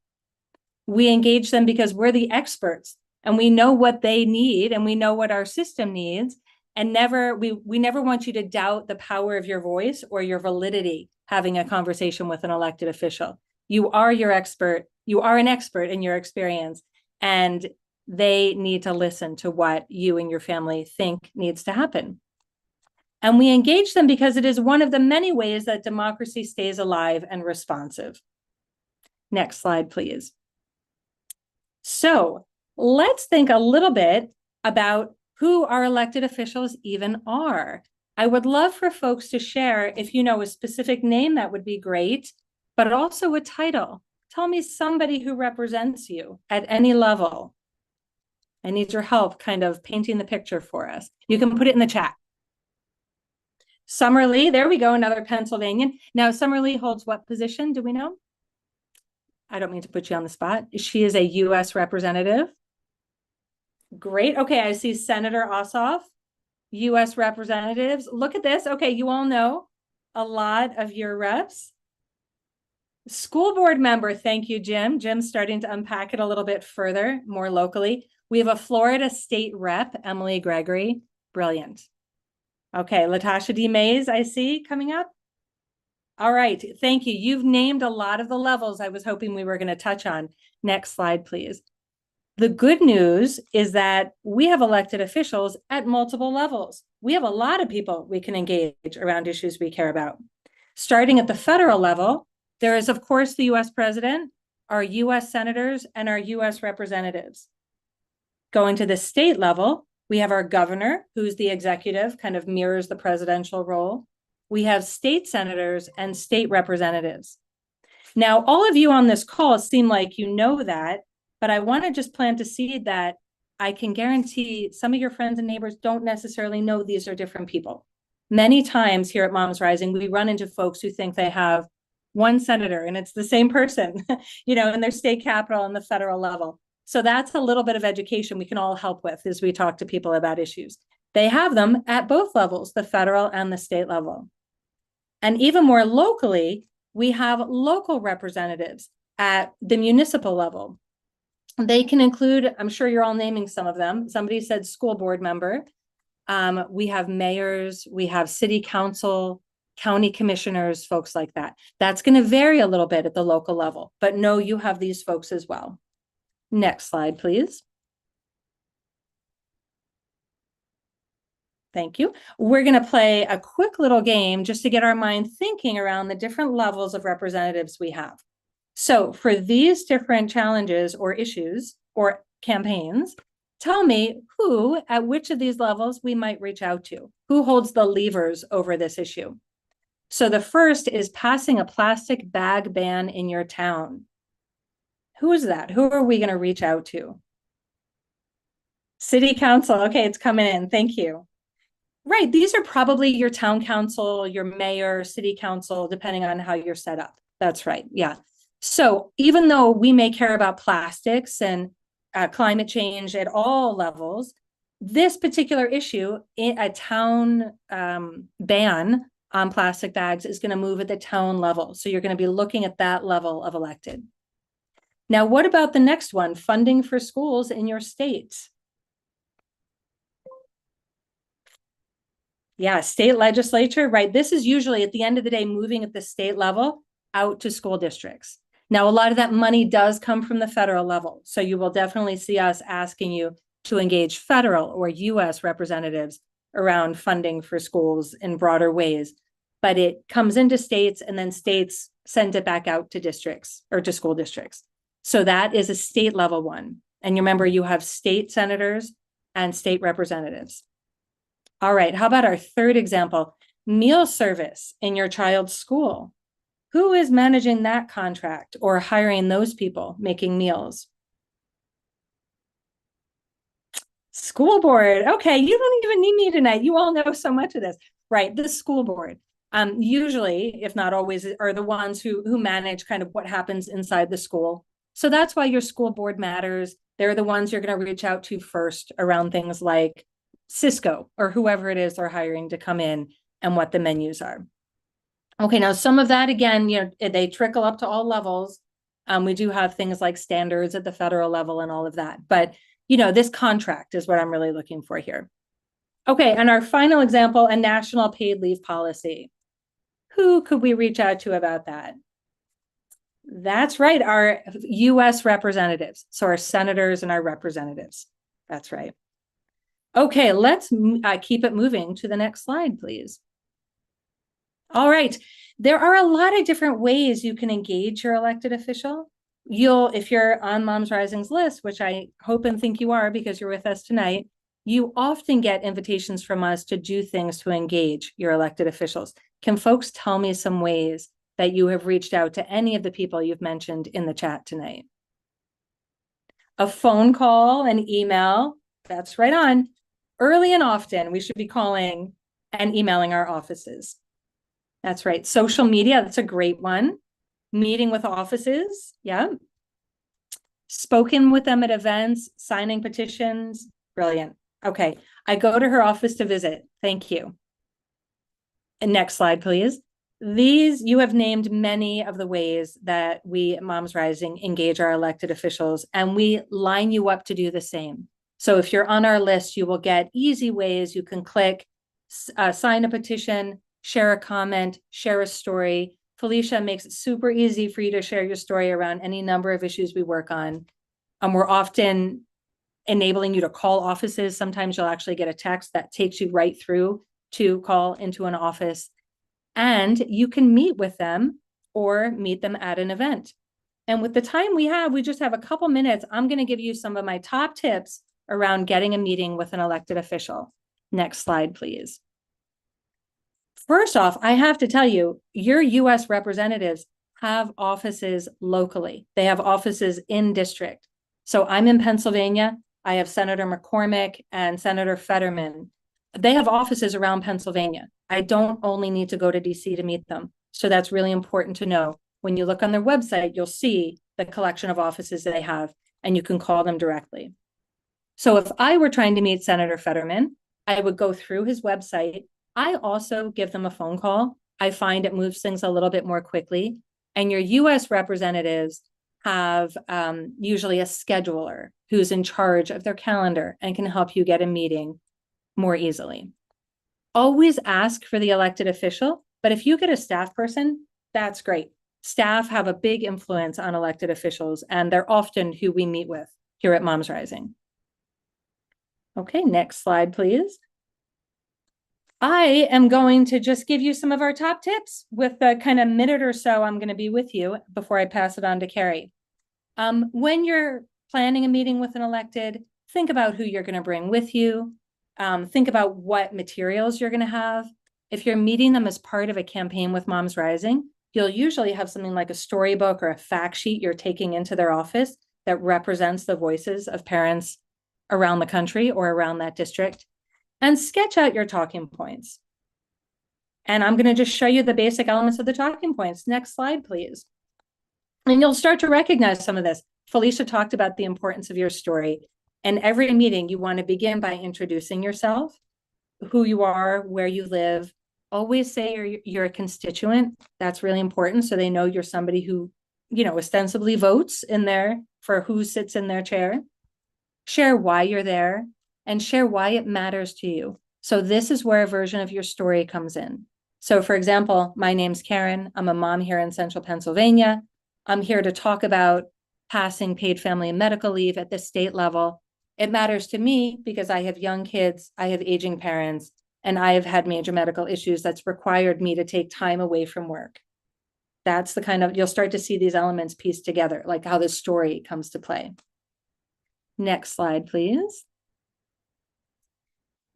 We engage them because we're the experts and we know what they need and we know what our system needs. And we never want you to doubt the power of your voice or your validity having a conversation with an elected official. You are your expert. You are an expert in your experience, and they need to listen to what you and your family think needs to happen. And we engage them because it is one of the many ways that democracy stays alive and responsive. Next slide, please. So let's think a little bit about who our elected officials even are. I would love for folks to share, if you know a specific name, that would be great, but also a title. Tell me somebody who represents you at any level. I need your help kind of painting the picture for us. You can put it in the chat. Summerlee, there we go, another Pennsylvanian. Now, Summerlee holds what position? Do we know? I don't mean to put you on the spot. She is a U.S. representative. Great. Okay, I see Senator Ossoff, U.S. representatives. Look at this. Okay, you all know a lot of your reps. School board member. Thank you, Jim. Jim's starting to unpack it a little bit further, more locally. We have a Florida state rep, Emily Gregory. Brilliant. Okay, Latasha D. Mays, I see coming up. All right, thank you. You've named a lot of the levels I was hoping we were going to touch on. Next slide, please. The good news is that we have elected officials at multiple levels. We have a lot of people we can engage around issues we care about. Starting at the federal level, there is, of course, the US president, our US senators, and our US representatives. Going to the state level, we have our governor, who's the executive, kind of mirrors the presidential role. We have state senators and state representatives. Now, all of you on this call seem like you know that, but I want to just plant a seed that I can guarantee some of your friends and neighbors don't necessarily know these are different people. Many times here at Moms Rising, we run into folks who think they have one senator and it's the same person, you know, in their state capital and the federal level. So that's a little bit of education we can all help with as we talk to people about issues. They have them at both levels, the federal and the state level. And even more locally, we have local representatives at the municipal level. They can include, I'm sure you're all naming some of them. Somebody said school board member. We have mayors, we have city council, county commissioners, folks like that. That's going to vary a little bit at the local level, but no, you have these folks as well. Next slide, please. Thank you. We're going to play a quick little game just to get our mind thinking around the different levels of representatives we have. So for these different challenges or issues or campaigns, tell me who at which of these levels we might reach out to. Who holds the levers over this issue? So the first is passing a plastic bag ban in your town. Who is that? Who are we going to reach out to? City council. Okay, it's coming in. Thank you. Right. These are probably your town council, your mayor, city council, depending on how you're set up. That's right. Yeah. So even though we may care about plastics and climate change at all levels, this particular issue, a town ban on plastic bags is going to move at the town level. So you're going to be looking at that level of elected. Now, what about the next one? Funding for schools in your state. Yeah, state legislature, right? This is usually at the end of the day, moving at the state level out to school districts. Now, a lot of that money does come from the federal level. So you will definitely see us asking you to engage federal or US representatives around funding for schools in broader ways. But it comes into states and then states send it back out to districts or to school districts. So that is a state level one. And you remember you have state senators and state representatives. All right, how about our third example? Meal service in your child's school. Who is managing that contract or hiring those people making meals? School board. Okay, you don't even need me tonight. You all know so much of this. Right, the school board. Usually, if not always, are the ones who manage kind of what happens inside the school. So that's why your school board matters. They're the ones you're going to reach out to first around things like Cisco or whoever it is they're hiring to come in and what the menus are. Okay, now some of that, again, you know, they trickle up to all levels. We do have things like standards at the federal level and all of that. But, you know, this contract is what I'm really looking for here. Okay, and our final example, a national paid leave policy. Who could we reach out to about that? That's right, our US representatives. So our senators and our representatives. That's right. Okay, let's keep it moving to the next slide, please. All right, there are a lot of different ways you can engage your elected official. If you're on Moms Rising's list, which I hope and think you are because you're with us tonight, you often get invitations from us to do things to engage your elected officials. Can folks tell me some ways that you have reached out to any of the people you've mentioned in the chat tonight? A phone call, an email, that's right on. Early and often, we should be calling and emailing our offices. That's right. Social media, that's a great one. Meeting with offices, yeah. Spoken with them at events, signing petitions, brilliant. Okay, I go to her office to visit. Thank you. And next slide, please. You have named many of the ways that we at Moms Rising engage our elected officials, and we line you up to do the same. So if you're on our list, you will get easy ways you can click, sign a petition, share a comment, share a story. Felicia makes it super easy for you to share your story around any number of issues we work on. We're often enabling you to call offices. Sometimes you'll actually get a text that takes you right through to call into an office. And you can meet with them or meet them at an event. And with the time we have, we just have a couple minutes. I'm going to give you some of my top tips around getting a meeting with an elected official. Next slide, please. First off, I have to tell you, your US representatives have offices locally. They have offices in district. So I'm in Pennsylvania. I have Senator McCormick and Senator Fetterman. They have offices around Pennsylvania. I don't only need to go to DC to meet them. So that's really important to know. When you look on their website, you'll see the collection of offices they have, and you can call them directly. So if I were trying to meet Senator Fetterman, I would go through his website. I also give them a phone call. I find it moves things a little bit more quickly. And your US representatives have usually a scheduler who's in charge of their calendar and can help you get a meeting more easily. Always ask for the elected official, but if you get a staff person, that's great. Staff have a big influence on elected officials, and they're often who we meet with here at Moms Rising. Okay, next slide, please. I am going to just give you some of our top tips with the kind of minute or so I'm going to be with you before I pass it on to Carrie. When you're planning a meeting with an elected, think about who you're going to bring with you. Think about what materials you're going to have. If you're meeting them as part of a campaign with Moms Rising, you'll usually have something like a storybook or a fact sheet you're taking into their office that represents the voices of parents around the country or around that district, and sketch out your talking points. And I'm going to just show you the basic elements of the talking points. Next slide, please. And you'll start to recognize some of this. Felicia talked about the importance of your story. And every meeting, you want to begin by introducing yourself, who you are, where you live. Always say you're a constituent. That's really important. So they know you're somebody who, ostensibly votes in there for who sits in their chair. Share why you're there and share why it matters to you. So this is where a version of your story comes in. So for example, my name's Karen. I'm a mom here in Central Pennsylvania. I'm here to talk about passing paid family and medical leave at the state level. It matters to me because I have young kids, I have aging parents, and I have had major medical issues that's required me to take time away from work. That's the kind of, you'll start to see these elements pieced together, like how this story comes to play. Next slide, please.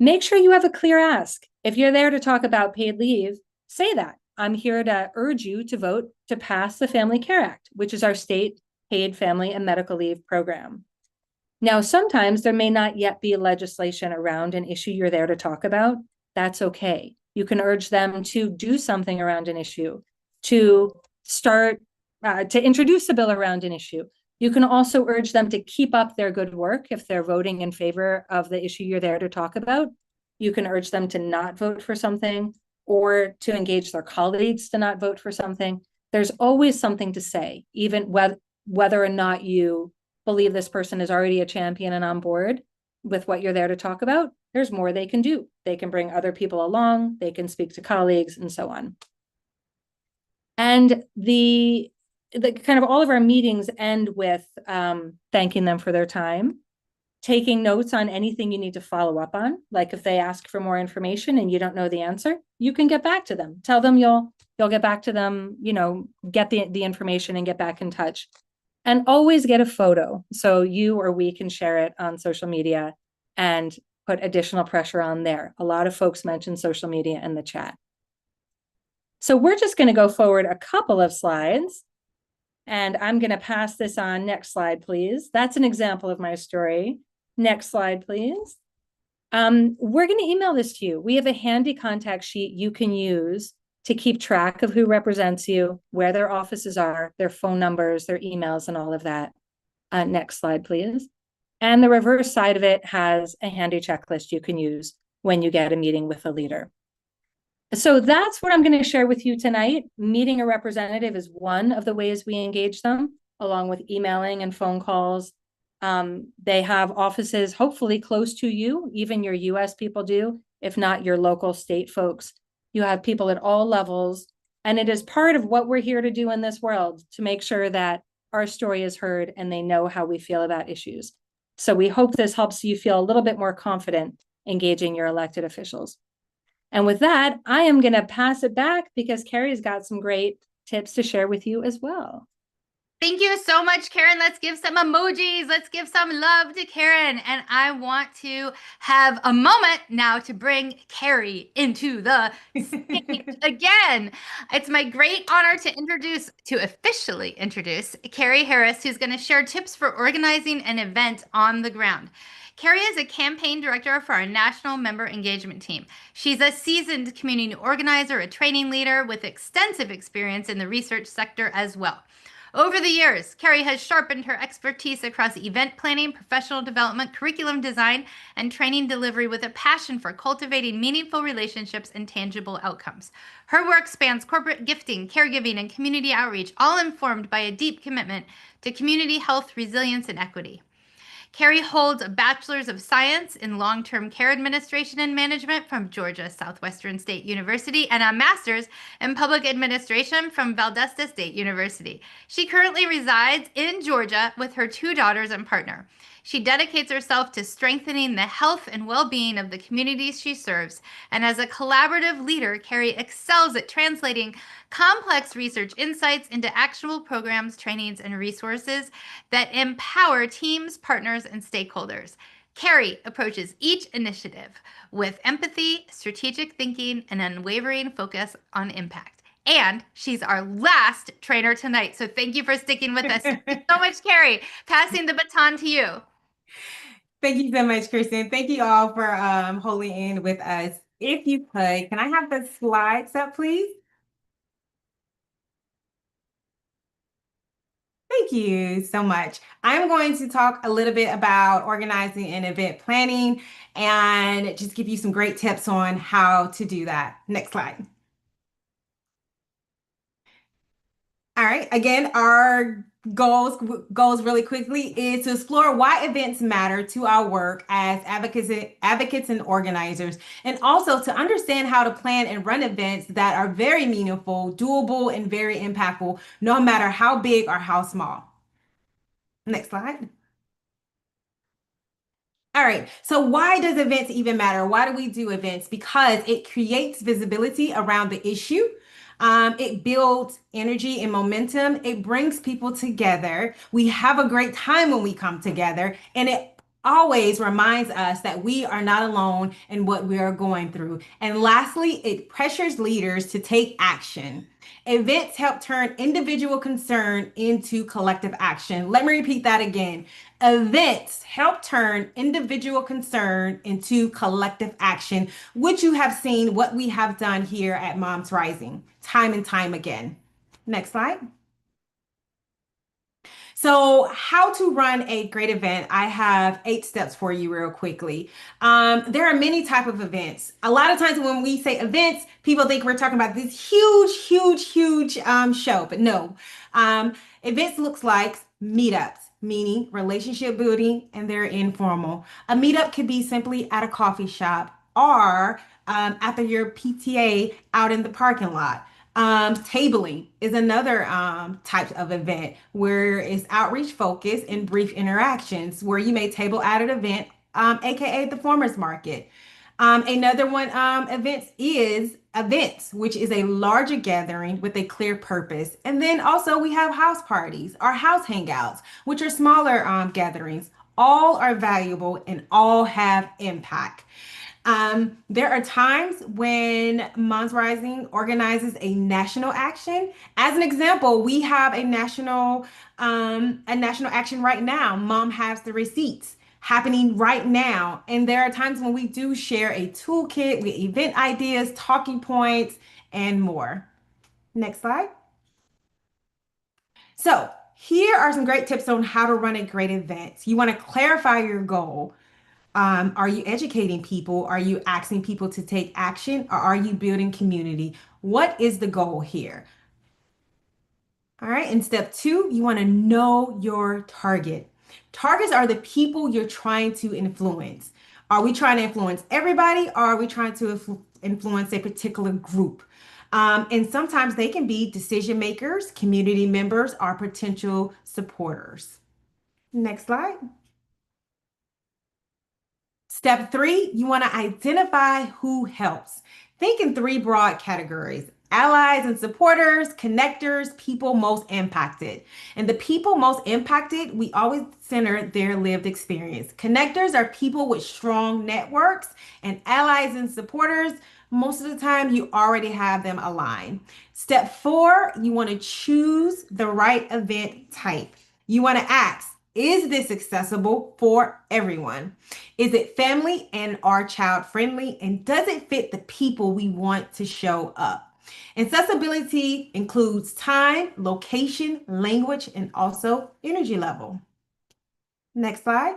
Make sure you have a clear ask. If you're there to talk about paid leave, say that. I'm here to urge you to vote to pass the Family Care Act, which is our state paid family and medical leave program. Now, sometimes there may not yet be legislation around an issue you're there to talk about. That's okay. You can urge them to do something around an issue, to start, to introduce a bill around an issue. You can also urge them to keep up their good work if they're voting in favor of the issue you're there to talk about. You can urge them to not vote for something or to engage their colleagues to not vote for something. There's always something to say, even whether or not you believe this person is already a champion and on board with what you're there to talk about. There's more they can do. They can bring other people along, they can speak to colleagues, and so on. And the kind of all of our meetings end with thanking them for their time, taking notes on anything you need to follow up on. Like if they ask for more information and you don't know the answer, you can get back to them. Tell them you'll get back to them, get the information and get back in touch. And always get a photo so you or we can share it on social media and put additional pressure on there. A lot of folks mention social media in the chat. So we're just going to go forward a couple of slides. And I'm going to pass this on. Next slide, please. That's an example of my story. Next slide, please. We're going to email this to you. We have a handy contact sheet you can use to keep track of who represents you, where their offices are, their phone numbers, their emails, and all of that. Next slide, please. And the reverse side of it has a handy checklist you can use when you get a meeting with a leader. So that's what I'm going to share with you tonight. Meeting a representative is one of the ways we engage them, along with emailing and phone calls. They have offices hopefully close to you, even your US people do, if not your local state folks. You have people at all levels And it is part of what we're here to do in this world, to make sure that our story is heard and they know how we feel about issues. So we hope this helps you feel a little bit more confident engaging your elected officials. And with that, I am going to pass it back because Carrie's got some great tips to share with you as well. Thank you so much, Karen. Let's give some emojis. Let's give some love to Karen. And I want to have a moment now to bring Carrie into the stage again. It's my great honor to officially introduce Carrie Harris, who's going to share tips for organizing an event on the ground. Carrie is a campaign director for our national member engagement team. She's a seasoned community organizer, a training leader with extensive experience in the research sector as well. Over the years, Carrie has sharpened her expertise across event planning, professional development, curriculum design, and training delivery with a passion for cultivating meaningful relationships and tangible outcomes. Her work spans corporate gifting, caregiving, and community outreach, all informed by a deep commitment to community health, resilience, and equity. Carrie holds a Bachelor's of Science in Long-Term Care Administration and Management from Georgia Southwestern State University and a Master's in Public Administration from Valdosta State University. She currently resides in Georgia with her 2 daughters and partner. She dedicates herself to strengthening the health and well-being of the communities she serves, and as a collaborative leader, Carrie excels at translating complex research insights into actionable programs, trainings, and resources that empower teams, partners, and stakeholders. Carrie approaches each initiative with empathy, strategic thinking, and unwavering focus on impact. And she's our last trainer tonight. So thank you for sticking with us. Thank you so much, Carrie. Passing the baton to you. Thank you so much, Kristen. Thank you all for holding in with us. If you could, can I have the slides up, please? Thank you so much. I'm going to talk a little bit about organizing and event planning and just give you some great tips on how to do that. Next slide. All right. Again, our goals really quickly is to explore why events matter to our work as advocates and organizers, and also to understand how to plan and run events that are very meaningful, doable, and very impactful, no matter how big or how small. Next slide. All right, so why does events even matter? Why do we do events? Because it creates visibility around the issue. It builds energy and momentum. It brings people together. We have a great time when we come together, and it always reminds us that we are not alone in what we are going through. And lastly, it pressures leaders to take action. Events help turn individual concern into collective action. Let me repeat that again. Events help turn individual concern into collective action, which you have seen what we have done here at Moms Rising time and time again. Next slide. So, how to run a great event? I have 8 steps for you real quickly. There are many type of events. A lot of times when we say events, people think we're talking about this huge show, but no. Events looks like meetups, meaning relationship building, and they're informal. A meetup could be simply at a coffee shop or after your PTA out in the parking lot. Tabling is another type of event where it's outreach focused and brief interactions where you may table at an event, aka the farmers market. Another one events, which is a larger gathering with a clear purpose. And then also we have house parties or house hangouts, which are smaller gatherings. All are valuable and all have impact. There are times when Moms Rising organizes a national action. As an example, we have a national action right now. Mom has the receipts happening right now. And there are times when we do share a toolkit with event ideas, talking points, and more. Next slide. So here are some great tips on how to run a great event. You want to clarify your goal. Are you educating people? Are you asking people to take action? Or are you building community? What is the goal here? All right, in step 2, you want to know your target. Targets are the people you're trying to influence. Are we trying to influence everybody, or are we trying to influence a particular group? And sometimes they can be decision makers, community members, or potential supporters. Next slide. Step 3, you want to identify who helps. Think in 3 broad categories: allies and supporters, connectors, people most impacted. And the people most impacted, we always center their lived experience. Connectors are people with strong networks, and allies and supporters, most of the time you already have them aligned. Step 4, you want to choose the right event type. You want to ask, is this accessible for everyone? Is it family and or child friendly? And does it fit the people we want to show up? Accessibility includes time, location, language, and also energy level. Next slide.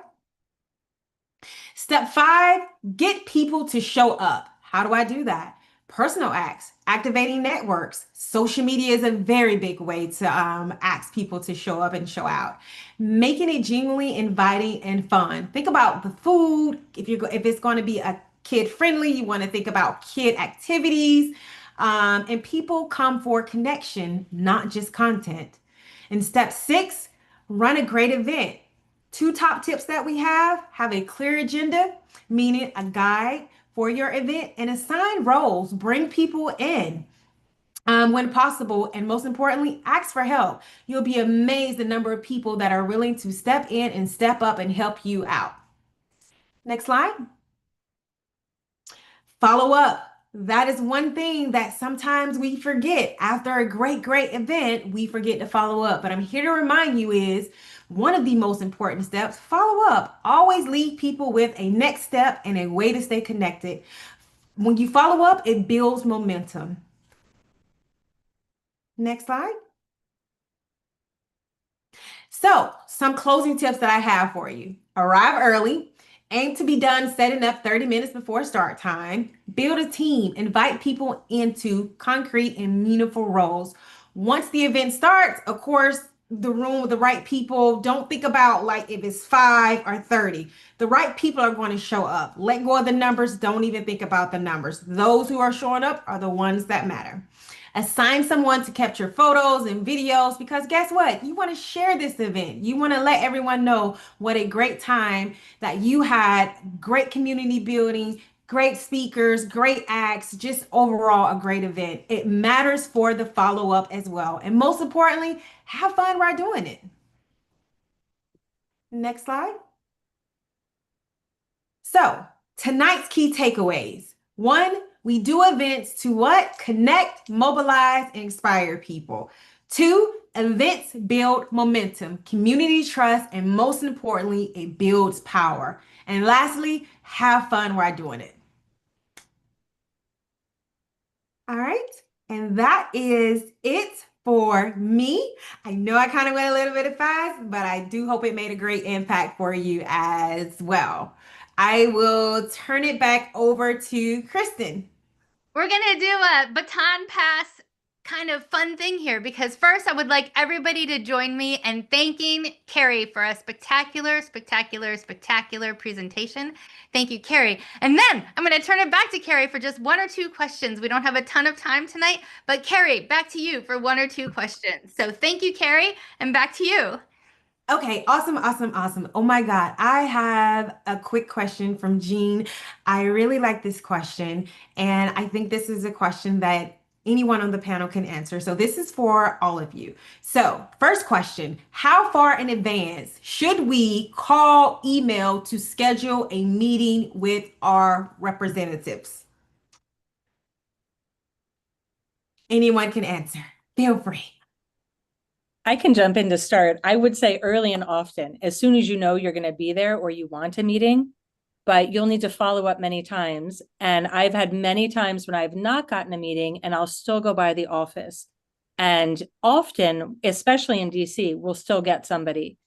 Step 5, get people to show up. How do I do that? Personal acts, activating networks. Social media is a very big way to ask people to show up and show out. Making it genuinely inviting and fun. Think about the food. If it's going to be a kid friendly, you want to think about kid activities. And people come for connection, not just content. And step 6, run a great event. 2 top tips that we have a clear agenda, meaning a guide for your event, and assign roles. Bring people in when possible, and most importantly, ask for help. You'll be amazed the number of people that are willing to step in and step up and help you out. Next slide. Follow up. That is one thing that sometimes we forget. After a great event, we forget to follow up. But I'm here to remind you is one of the most important steps, follow up. Always leave people with a next step and a way to stay connected. When you follow up, it builds momentum. Next slide. So, some closing tips that I have for you. Arrive early. Aim to be done setting up 30 minutes before start time. Build a team. Invite people into concrete and meaningful roles. Once the event starts, of course, the room with the right people. Don't think about like if it's 5 or 30. The right people are going to show up. Let go of the numbers. Don't even think about the numbers. Those who are showing up are the ones that matter. Assign someone to capture photos and videos, because guess what? You want to share this event. You want to let everyone know what a great time that you had, great community building, great speakers, great acts, just overall a great event. It matters for the follow-up as well. And most importantly, have fun while doing it. Next slide. So tonight's key takeaways. 1, we do events to what? Connect, mobilize, and inspire people. 2, events build momentum, community trust, and most importantly, it builds power. And lastly, have fun while doing it. All right. And that is it for me. I know I kind of went a little bit fast, but I do hope it made a great impact for you as well. I will turn it back over to Kristen. We're going to do a baton pass kind of fun thing here, because first I would like everybody to join me in thanking Carrie for a spectacular presentation. Thank you, Carrie. And then I'm going to turn it back to Carrie for just 1 or 2 questions. We don't have a ton of time tonight, but Carrie, back to you for 1 or 2 questions. So thank you, Carrie, and back to you. Okay, awesome. Oh my God, I have a quick question from Jean. I really like this question, and I think this is a question that anyone on the panel can answer. So this is for all of you. So first question, how far in advance should we call, email to schedule a meeting with our representatives? Anyone can answer. Feel free. I can jump in to start. I would say early and often, as soon as you know you're going to be there or you want a meeting, but you'll need to follow up many times. And I've had many times when I've not gotten a meeting and I'll still go by the office. And often, especially in DC, we'll still get somebody.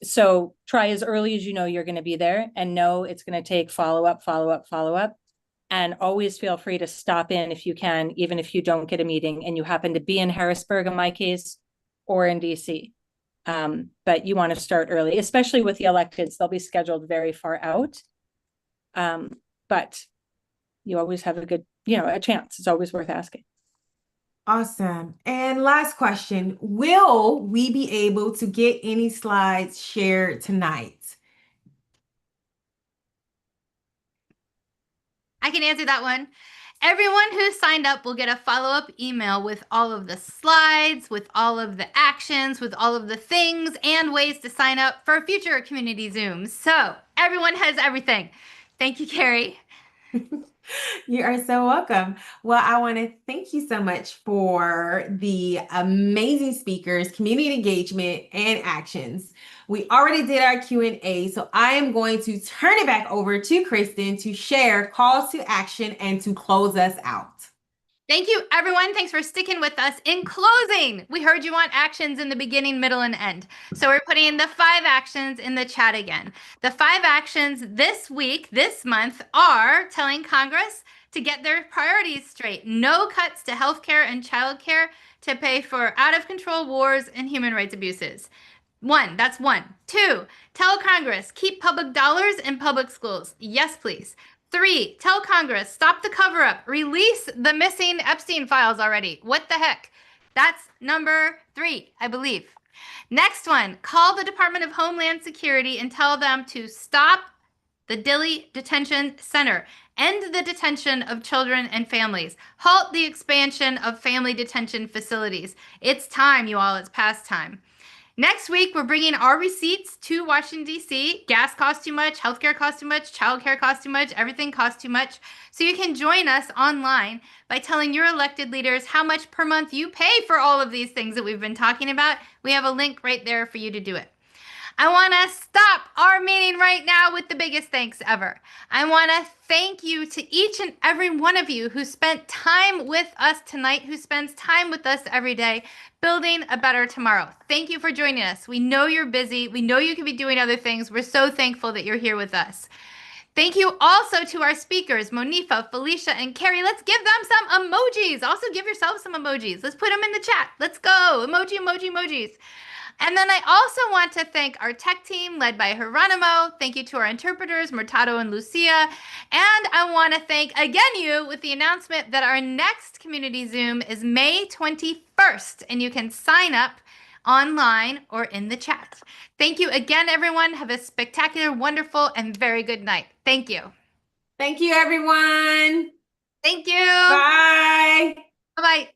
So try as early as you know you're going to be there, and know it's going to take follow up. And always feel free to stop in if you can, even if you don't get a meeting and you happen to be in Harrisburg, in my case, or in DC. But you want to start early, especially with the electeds. They'll be scheduled very far out. But you always have a good, a chance. It's always worth asking. Awesome. And last question, will we be able to get any slides shared tonight? I can answer that one. Everyone who signed up will get a follow-up email with all of the slides, with all of the actions, with all of the things and ways to sign up for future community Zooms. So everyone has everything. Thank you, Carrie. You are so welcome. Well, I want to thank you so much for the amazing speakers, community engagement, and actions. We already did our Q&A, so I am going to turn it back over to Kristen to share calls to action and to close us out. Thank you, everyone. Thanks for sticking with us. In closing, we heard you want actions in the beginning, middle, and end. So we're putting the 5 actions in the chat again. The 5 actions this week, this month, are telling Congress to get their priorities straight. No cuts to healthcare and childcare to pay for out-of-control wars and human rights abuses. That's one. 2, tell Congress, keep public dollars in public schools. Yes, please. 3, tell Congress, stop the cover-up, release the missing Epstein files already. What the heck? That's number 3, I believe. Next one, call the Department of Homeland Security and tell them to stop the Dilley Detention Center, end the detention of children and families, halt the expansion of family detention facilities. It's time, you all, it's past time. Next week, we're bringing our receipts to Washington, D.C. Gas costs too much, healthcare costs too much, childcare costs too much, everything costs too much. So you can join us online by telling your elected leaders how much per month you pay for all of these things that we've been talking about. We have a link right there for you to do it. I want to stop our meeting right now with the biggest thanks ever. I want to thank you to each and every one of you who spent time with us tonight, who spends time with us every day, building a better tomorrow. Thank you for joining us. We know you're busy. We know you could be doing other things. We're so thankful that you're here with us. Thank you also to our speakers, Monifa, Felicia, and Carrie. Let's give them some emojis. Also give yourself some emojis. Let's put them in the chat. Let's go. Emoji, emoji, emojis. And then I also want to thank our tech team led by Geronimo. Thank you to our interpreters, Murtado and Lucia. And I want to thank again you with the announcement that our next community Zoom is May 21st, and you can sign up online or in the chat. Thank you again, everyone. Have a spectacular, wonderful, and very good night. Thank you. Thank you, everyone. Thank you. Bye. Bye-bye.